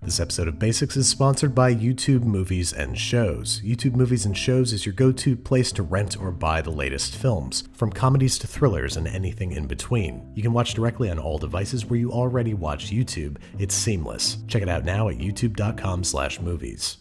This episode of Basics is sponsored by YouTube Movies and Shows. YouTube Movies and Shows is your go-to place to rent or buy the latest films, from comedies to thrillers and anything in between. You can watch directly on all devices where you already watch YouTube. It's seamless. Check it out now at youtube.com/movies.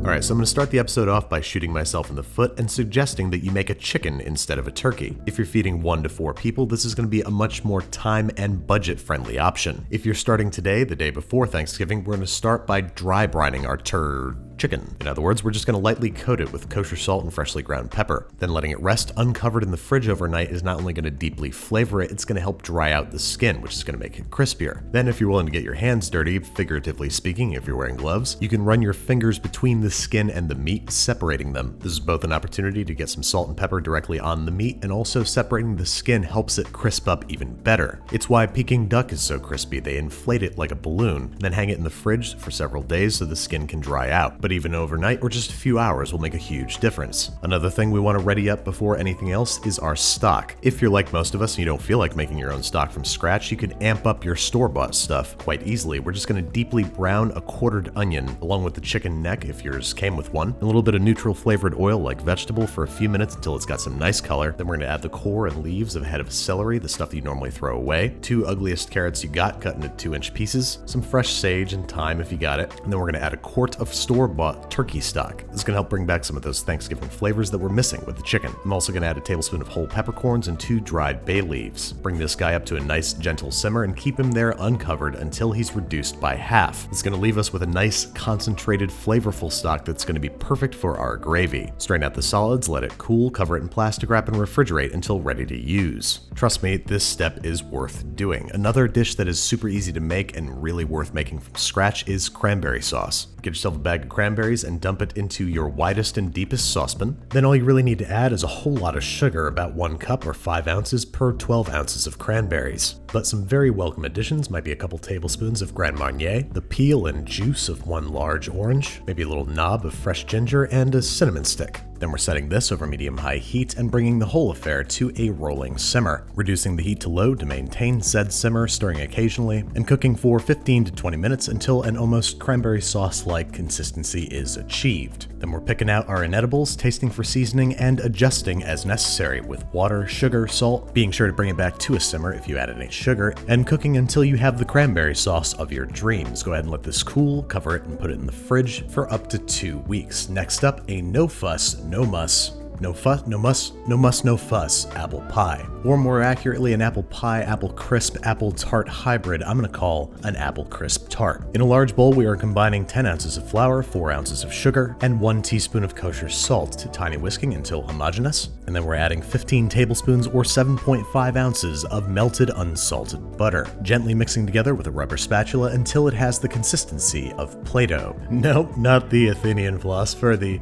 Alright, so I'm going to start the episode off by shooting myself in the foot and suggesting that you make a chicken instead of a turkey. If you're feeding 1 to 4 people, this is going to be a much more time and budget-friendly option. If you're starting today, the day before Thanksgiving, we're going to start by dry brining our chicken. In other words, we're just going to lightly coat it with kosher salt and freshly ground pepper. Then letting it rest uncovered in the fridge overnight is not only going to deeply flavor it, it's going to help dry out the skin, which is going to make it crispier. Then if you're willing to get your hands dirty, figuratively speaking, if you're wearing gloves, you can run your fingers between the skin and the meat, separating them. This is both an opportunity to get some salt and pepper directly on the meat, and also separating the skin helps it crisp up even better. It's why Peking duck is so crispy. They inflate it like a balloon, then hang it in the fridge for several days so the skin can dry out. But even overnight or just a few hours will make a huge difference. Another thing we want to ready up before anything else is our stock. If you're like most of us and you don't feel like making your own stock from scratch, you can amp up your store-bought stuff quite easily. We're just going to deeply brown a quartered onion along with the chicken neck if yours came with one, a little bit of neutral flavored oil like vegetable for a few minutes until it's got some nice color. Then we're going to add the core and leaves of a head of celery, the stuff that you normally throw away, 2 ugliest carrots you got cut into 2-inch pieces, some fresh sage and thyme if you got it, and then we're going to add a quart of store-bought turkey stock. This is going to help bring back some of those Thanksgiving flavors that we're missing with the chicken. I'm also going to add a tablespoon of whole peppercorns and 2 dried bay leaves. Bring this guy up to a nice gentle simmer and keep him there uncovered until he's reduced by half. It's going to leave us with a nice concentrated flavorful stock that's going to be perfect for our gravy. Strain out the solids, let it cool, cover it in plastic wrap and refrigerate until ready to use. Trust me, this step is worth doing. Another dish that is super easy to make and really worth making from scratch is cranberry sauce. Get yourself a bag of cranberries and dump it into your widest and deepest saucepan. Then all you really need to add is a whole lot of sugar, about 1 cup or 5 ounces per 12 ounces of cranberries. But some very welcome additions might be a couple tablespoons of Grand Marnier, the peel and juice of 1 large orange, maybe a little knob of fresh ginger, and a cinnamon stick. Then we're setting this over medium-high heat and bringing the whole affair to a rolling simmer, reducing the heat to low to maintain said simmer, stirring occasionally, and cooking for 15 to 20 minutes until an almost cranberry sauce-like consistency is achieved. Then we're picking out our inedibles, tasting for seasoning, and adjusting as necessary with water, sugar, salt, being sure to bring it back to a simmer if you add any sugar, and cooking until you have the cranberry sauce of your dreams. Go ahead and let this cool, cover it, and put it in the fridge for up to 2 weeks. Next up, a no fuss, no muss apple pie. Or more accurately, an apple pie, apple crisp, apple tart hybrid I'm going to call an apple crisp tart. In a large bowl, we are combining 10 ounces of flour, 4 ounces of sugar, and 1 teaspoon of kosher salt, tiny whisking until homogeneous. And then we're adding 15 tablespoons or 7.5 ounces of melted unsalted butter, gently mixing together with a rubber spatula until it has the consistency of Play-Doh. Nope, not the Athenian philosopher, the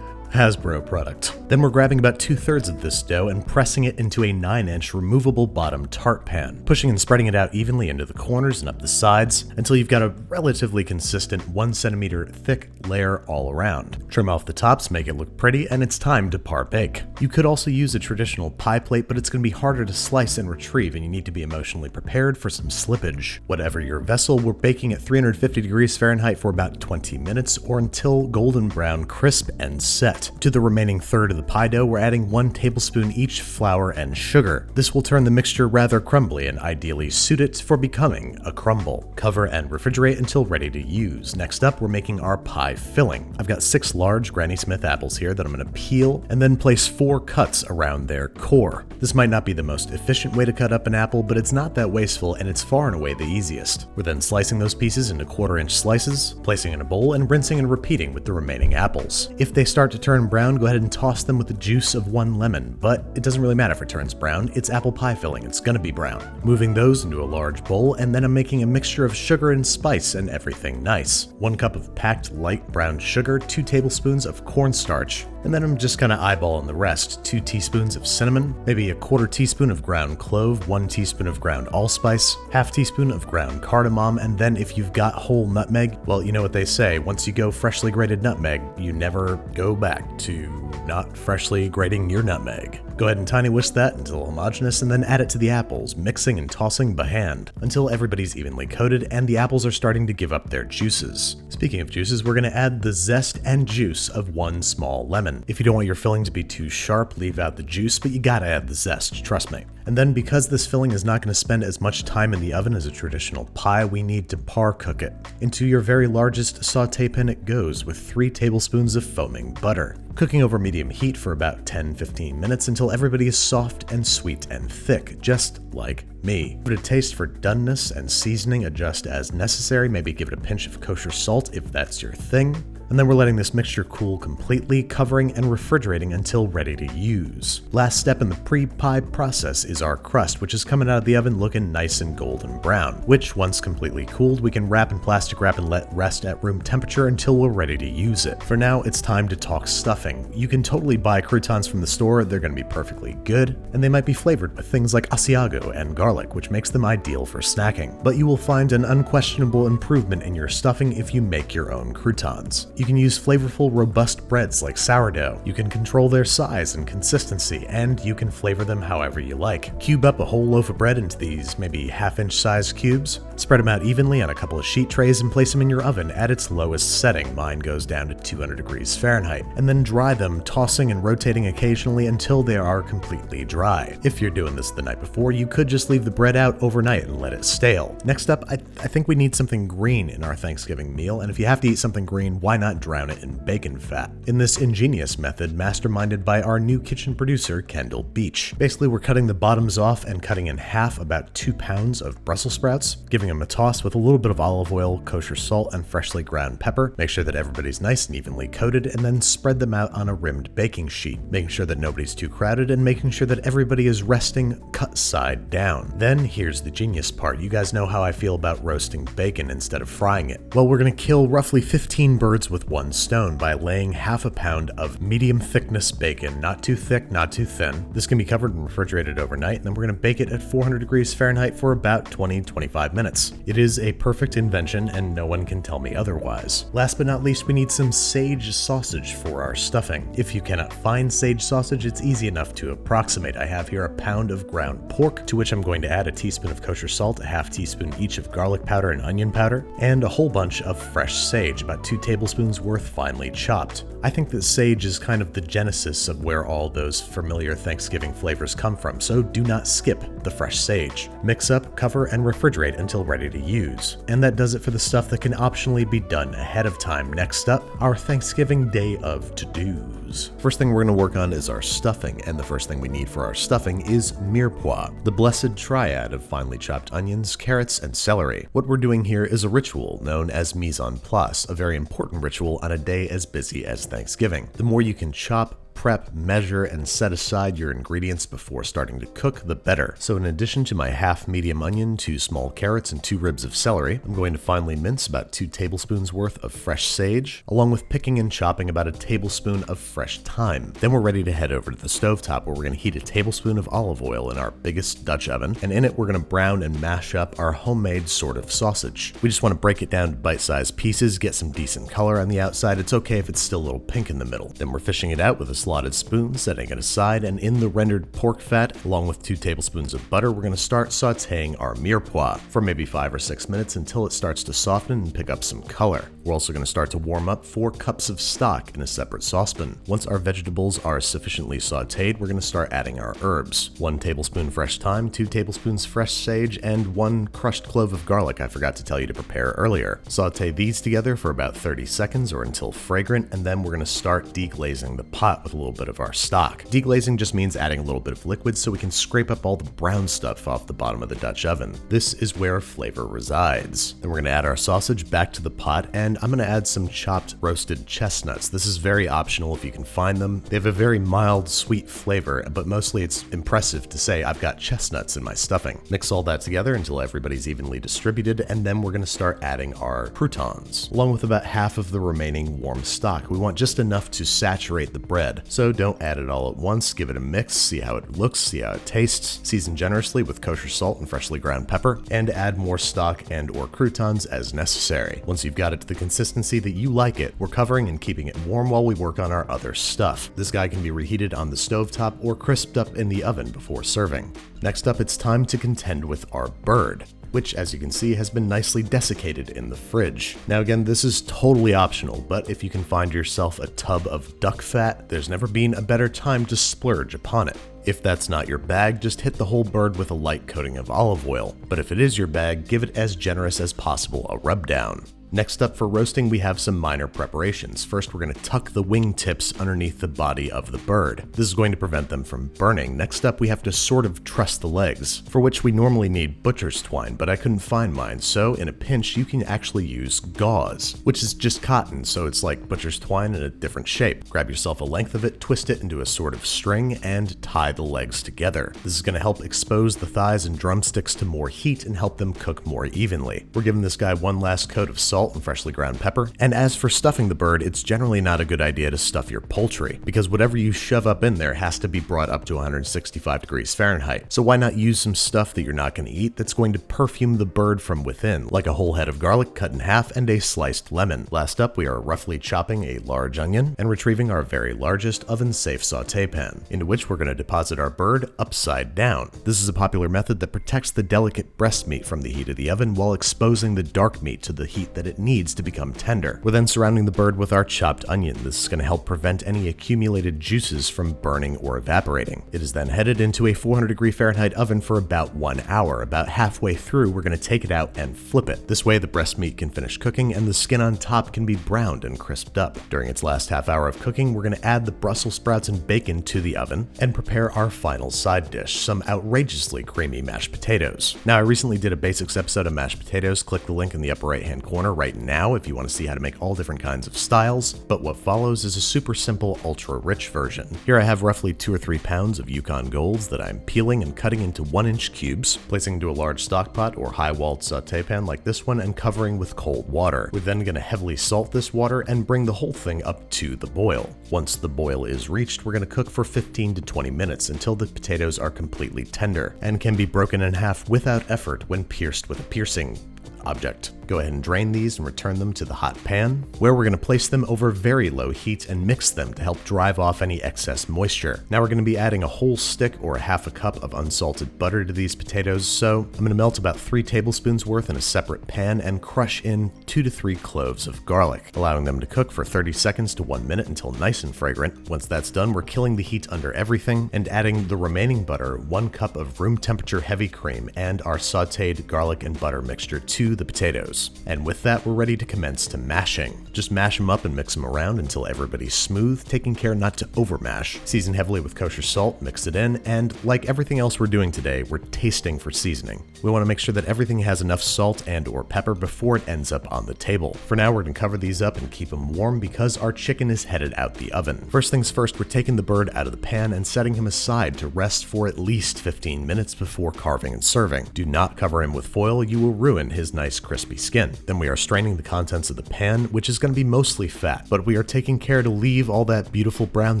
Hasbro product. Then we're grabbing about 2/3 of this dough and pressing it into a 9-inch removable bottom tart pan, pushing and spreading it out evenly into the corners and up the sides until you've got a relatively consistent 1 centimeter thick layer all around. Trim off the tops, make it look pretty, and it's time to par bake. You could also use a traditional pie plate, but it's going to be harder to slice and retrieve, and you need to be emotionally prepared for some slippage. Whatever your vessel, we're baking at 350 degrees Fahrenheit for about 20 minutes or until golden brown, crisp, and set. To the remaining third of the pie dough, we're adding 1 tablespoon each flour and sugar. This will turn the mixture rather crumbly and ideally suit it for becoming a crumble. Cover and refrigerate until ready to use. Next up, we're making our pie filling. I've got 6 large Granny Smith apples here that I'm going to peel and then place 4 cuts around their core. This might not be the most efficient way to cut up an apple, but it's not that wasteful and it's far and away the easiest. We're then slicing those pieces into 1/4-inch slices, placing in a bowl and rinsing and repeating with the remaining apples. If they start to turn brown, go ahead and toss them with the juice of 1 lemon, but it doesn't really matter if it turns brown, it's apple pie filling, it's gonna be brown. Moving those into a large bowl, and then I'm making a mixture of sugar and spice and everything nice. 1 cup of packed light brown sugar, 2 tablespoons of cornstarch, and then I'm just kinda eyeballing the rest. 2 teaspoons of cinnamon, maybe a 1/4 teaspoon of ground clove, 1 teaspoon of ground allspice, 1/2 teaspoon of ground cardamom, and then if you've got whole nutmeg, well, you know what they say, once you go freshly grated nutmeg, you never go back to not freshly grating your nutmeg. Go ahead and tiny whisk that until homogeneous and then add it to the apples, mixing and tossing by hand until everybody's evenly coated and the apples are starting to give up their juices. Speaking of juices, we're going to add the zest and juice of 1 small lemon. If you don't want your filling to be too sharp, leave out the juice, but you gotta add the zest, trust me. And then because this filling is not going to spend as much time in the oven as a traditional pie, we need to par cook it. Into your very largest saute pan it goes with 3 tablespoons of foaming butter. Cooking over medium heat for about 10-15 minutes until everybody is soft and sweet and thick, just like me. Give it a taste for doneness and seasoning, adjust as necessary, maybe give it a pinch of kosher salt if that's your thing. And then we're letting this mixture cool completely, covering and refrigerating until ready to use. Last step in the pre-pie process is our crust, which is coming out of the oven looking nice and golden brown, which once completely cooled, we can wrap in plastic wrap and let rest at room temperature until we're ready to use it. For now, it's time to talk stuffing. You can totally buy croutons from the store, they're going to be perfectly good, and they might be flavored with things like Asiago and garlic, which makes them ideal for snacking. But you will find an unquestionable improvement in your stuffing if you make your own croutons. You can use flavorful, robust breads like sourdough. You can control their size and consistency, and you can flavor them however you like. Cube up a whole loaf of bread into these maybe 1/2-inch sized cubes, spread them out evenly on a couple of sheet trays, and place them in your oven at its lowest setting. Mine goes down to 200 degrees Fahrenheit, and then dry them, tossing and rotating occasionally until they are completely dry. If you're doing this the night before, you could just leave the bread out overnight and let it stale. Next up, I think we need something green in our Thanksgiving meal, and if you have to eat something green, why not drown it in bacon fat? In this ingenious method, masterminded by our new kitchen producer, Kendall Beach. Basically, we're cutting the bottoms off and cutting in half about 2 pounds of Brussels sprouts, giving them a toss with a little bit of olive oil, kosher salt, and freshly ground pepper. Make sure that everybody's nice and evenly coated, and then spread them out on a rimmed baking sheet, making sure that nobody's too crowded and making sure that everybody is resting cut side down. Then here's the genius part. You guys know how I feel about roasting bacon instead of frying it. Well, we're gonna kill roughly 15 birds with 1 stone by laying 1/2 pound of medium thickness bacon, not too thick, not too thin. This can be covered and refrigerated overnight, and then we're going to bake it at 400 degrees Fahrenheit for about 20-25 minutes. It is a perfect invention, and no one can tell me otherwise. Last but not least, we need some sage sausage for our stuffing. If you cannot find sage sausage, it's easy enough to approximate. I have here a pound of ground pork, to which I'm going to add a teaspoon of kosher salt, a 1/2 teaspoon each of garlic powder and onion powder, and a whole bunch of fresh sage, about 2 tablespoons worth finely chopped. I think that sage is kind of the genesis of where all those familiar Thanksgiving flavors come from, so do not skip the fresh sage. Mix up, cover, and refrigerate until ready to use. And that does it for the stuff that can optionally be done ahead of time. Next up, our Thanksgiving day of to-dos. First thing we're going to work on is our stuffing, and the first thing we need for our stuffing is mirepoix, the blessed triad of finely chopped onions, carrots, and celery. What we're doing here is a ritual known as mise en place, a very important ritual on a day as busy as Thanksgiving. The more you can chop, prep, measure, and set aside your ingredients before starting to cook, the better. So in addition to my 1/2 medium onion, 2 small carrots, and 2 ribs of celery, I'm going to finely mince about 2 tablespoons worth of fresh sage, along with picking and chopping about a tablespoon of fresh thyme. Then we're ready to head over to the stovetop, where we're going to heat a tablespoon of olive oil in our biggest Dutch oven, and in it we're going to brown and mash up our homemade sort of sausage. We just want to break it down to bite-sized pieces, get some decent color on the outside. It's okay if it's still a little pink in the middle. Then we're fishing it out with a slotted spoon, setting it aside, and in the rendered pork fat, along with 2 tablespoons of butter, we're going to start sauteing our mirepoix for maybe 5 or 6 minutes until it starts to soften and pick up some color. We're also going to start to warm up 4 cups of stock in a separate saucepan. Once our vegetables are sufficiently sauteed, we're going to start adding our herbs. 1 tablespoon fresh thyme, 2 tablespoons fresh sage, and 1 crushed clove of garlic I forgot to tell you to prepare earlier. Saute these together for about 30 seconds or until fragrant, and then we're going to start deglazing the pot with a a little bit of our stock. Deglazing just means adding a little bit of liquid so we can scrape up all the brown stuff off the bottom of the Dutch oven. This is where flavor resides. Then we're going to add our sausage back to the pot, and I'm going to add some chopped roasted chestnuts. This is very optional if you can find them. They have a very mild, sweet flavor, but mostly it's impressive to say I've got chestnuts in my stuffing. Mix all that together until everybody's evenly distributed, and then we're going to start adding our croutons, along with about half of the remaining warm stock. We want just enough to saturate the bread, so don't add it all at once. Give it a mix, see how it looks, see how it tastes. Season generously with kosher salt and freshly ground pepper, and add more stock and or croutons as necessary. Once you've got it to the consistency that you like it, we're covering and keeping it warm while we work on our other stuff. This guy can be reheated on the stovetop or crisped up in the oven before serving. Next up, it's time to contend with our bird, which, as you can see, has been nicely desiccated in the fridge. Now again, this is totally optional, but if you can find yourself a tub of duck fat, there's never been a better time to splurge upon it. If that's not your bag, just hit the whole bird with a light coating of olive oil, but if it is your bag, give it as generous as possible a rub down. Next up for roasting, we have some minor preparations. First, we're going to tuck the wing tips underneath the body of the bird. This is going to prevent them from burning. Next up, we have to sort of truss the legs, for which we normally need butcher's twine, but I couldn't find mine, so in a pinch, you can actually use gauze, which is just cotton, so it's like butcher's twine in a different shape. Grab yourself a length of it, twist it into a sort of string, and tie the legs together. This is going to help expose the thighs and drumsticks to more heat and help them cook more evenly. We're giving this guy one last coat of salt and freshly ground pepper. And as for stuffing the bird, it's generally not a good idea to stuff your poultry, because whatever you shove up in there has to be brought up to 165 degrees Fahrenheit. So why not use some stuff that you're not going to eat that's going to perfume the bird from within, like a whole head of garlic cut in half and a sliced lemon. Last up, we are roughly chopping a large onion and retrieving our very largest oven-safe sauté pan, into which we're going to deposit our bird upside down. This is a popular method that protects the delicate breast meat from the heat of the oven while exposing the dark meat to the heat that it needs to become tender. We're then surrounding the bird with our chopped onion. This is going to help prevent any accumulated juices from burning or evaporating. It is then headed into a 400 Fahrenheit oven for about 1 hour. About halfway through, we're going to take it out and flip it. This way the breast meat can finish cooking and the skin on top can be browned and crisped up. During its last half hour of cooking, we're going to add the Brussels sprouts and bacon to the oven and prepare our final side dish, some outrageously creamy mashed potatoes. Now, I recently did a basics episode of mashed potatoes. Click the link in the upper right hand corner right now if you want to see how to make all different kinds of styles, but what follows is a super simple, ultra rich version. Here I have roughly 2 or 3 pounds of Yukon Golds that I'm peeling and cutting into 1-inch cubes, placing into a large stock pot or high-walled sauté pan like this one and covering with cold water. We're then going to heavily salt this water and bring the whole thing up to the boil. Once the boil is reached, we're going to cook for 15 to 20 minutes until the potatoes are completely tender and can be broken in half without effort when pierced with a piercing object. Go ahead and drain these and return them to the hot pan, where we're going to place them over very low heat and mix them to help drive off any excess moisture. Now we're going to be adding a whole stick or half a cup of unsalted butter to these potatoes, so I'm going to melt about 3 tablespoons worth in a separate pan and crush in 2 to 3 cloves of garlic, allowing them to cook for 30 seconds to 1 minute until nice and fragrant. Once that's done, we're killing the heat under everything and adding the remaining butter, 1 cup of room temperature heavy cream, and our sauteed garlic and butter mixture to the potatoes. And with that, we're ready to commence to mashing. Just mash them up and mix them around until everybody's smooth, taking care not to overmash. Season heavily with kosher salt, mix it in, and like everything else we're doing today, we're tasting for seasoning. We want to make sure that everything has enough salt and or pepper before it ends up on the table. For now, we're going to cover these up and keep them warm because our chicken is headed out the oven. First things first, we're taking the bird out of the pan and setting him aside to rest for at least 15 minutes before carving and serving. Do not cover him with foil, you will ruin his nice crispy skin. Then we are straining the contents of the pan, which is going to be mostly fat, but we are taking care to leave all that beautiful brown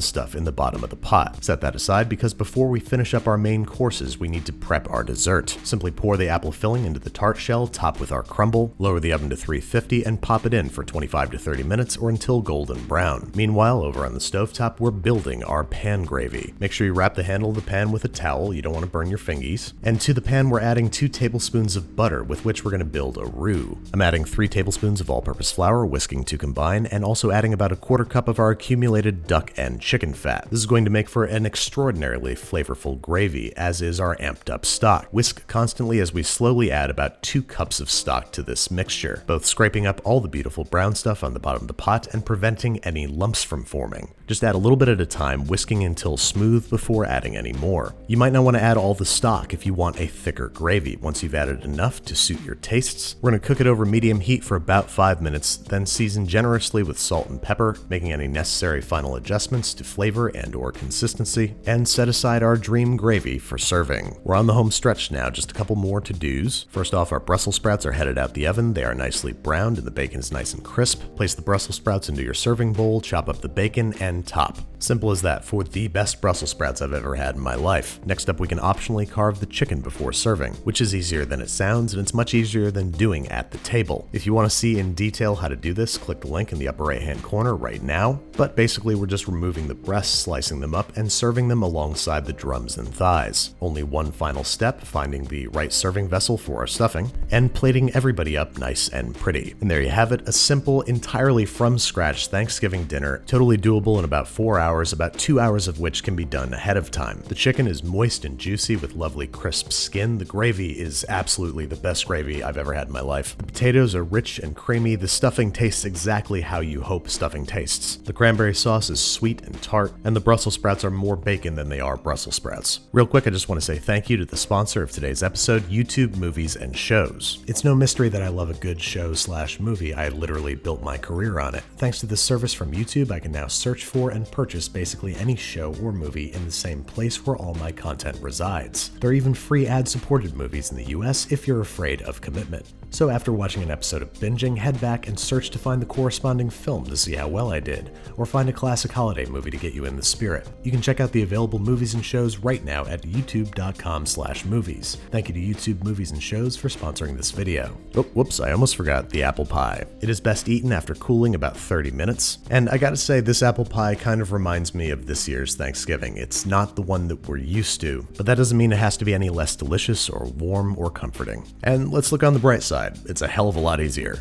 stuff in the bottom of the pot. Set that aside because before we finish up our main courses, we need to prep our dessert. Simply pour the apple filling into the tart shell, top with our crumble, lower the oven to 350, and pop it in for 25 to 30 minutes or until golden brown. Meanwhile, over on the stovetop, we're building our pan gravy. Make sure you wrap the handle of the pan with a towel, you don't want to burn your fingies. And to the pan, we're adding 2 tablespoons of butter with which we're going to build build a roux. I'm adding 3 tablespoons of all-purpose flour, whisking to combine, and also adding about a 1/4 cup of our accumulated duck and chicken fat. This is going to make for an extraordinarily flavorful gravy, as is our amped up stock. Whisk constantly as we slowly add about 2 cups of stock to this mixture, both scraping up all the beautiful brown stuff on the bottom of the pot and preventing any lumps from forming. Just add a little bit at a time, whisking until smooth before adding any more. You might not want to add all the stock if you want a thicker gravy. Once you've added enough to suit your tastes, we're going to cook it over medium heat for about 5 minutes, then season generously with salt and pepper, making any necessary final adjustments to flavor and/or consistency, and set aside our dream gravy for serving. We're on the home stretch now, just a couple more to-dos. First off, our Brussels sprouts are headed out the oven. They are nicely browned and the bacon is nice and crisp. Place the Brussels sprouts into your serving bowl, chop up the bacon, and top. Simple as that for the best Brussels sprouts I've ever had in my life. Next up, we can optionally carve the chicken before serving, which is easier than it sounds, and it's much easier than doing at the table. If you want to see in detail how to do this, click the link in the upper right-hand corner right now. But basically, we're just removing the breasts, slicing them up, and serving them alongside the drums and thighs. Only one final step, finding the right serving vessel for our stuffing, and plating everybody up nice and pretty. And there you have it, a simple, entirely from scratch Thanksgiving dinner, totally doable in about 4 hours, about 2 hours of which can be done ahead of time. The chicken is moist and juicy with lovely crisp skin. The gravy is absolutely the best gravy I've ever had in my life. The potatoes are rich and creamy. The stuffing tastes exactly how you hope stuffing tastes. The cranberry sauce is sweet and tart, and the Brussels sprouts are more bacon than they are Brussels sprouts. Real quick, I just want to say thank you to the sponsor of today's episode, YouTube Movies and Shows. It's no mystery that I love a good show/movie. I literally built my career on it. Thanks to this service from YouTube, I can now search for and purchase basically any show or movie in the same place where all my content resides. There are even free ad-supported movies in the US if you're afraid of commitment. So after watching an episode of binging, head back and search to find the corresponding film to see how well I did, or find a classic holiday movie to get you in the spirit. You can check out the available movies and shows right now at youtube.com/movies. Thank you to YouTube Movies and Shows for sponsoring this video. Oh, whoops, I almost forgot the apple pie. It is best eaten after cooling about 30 minutes, and I gotta say this apple pie kind of reminds me of this year's Thanksgiving. It's not the one that we're used to, but that doesn't mean it has to be any less delicious or warm or comforting. And let's look on the bright side. It's a hell of a lot easier.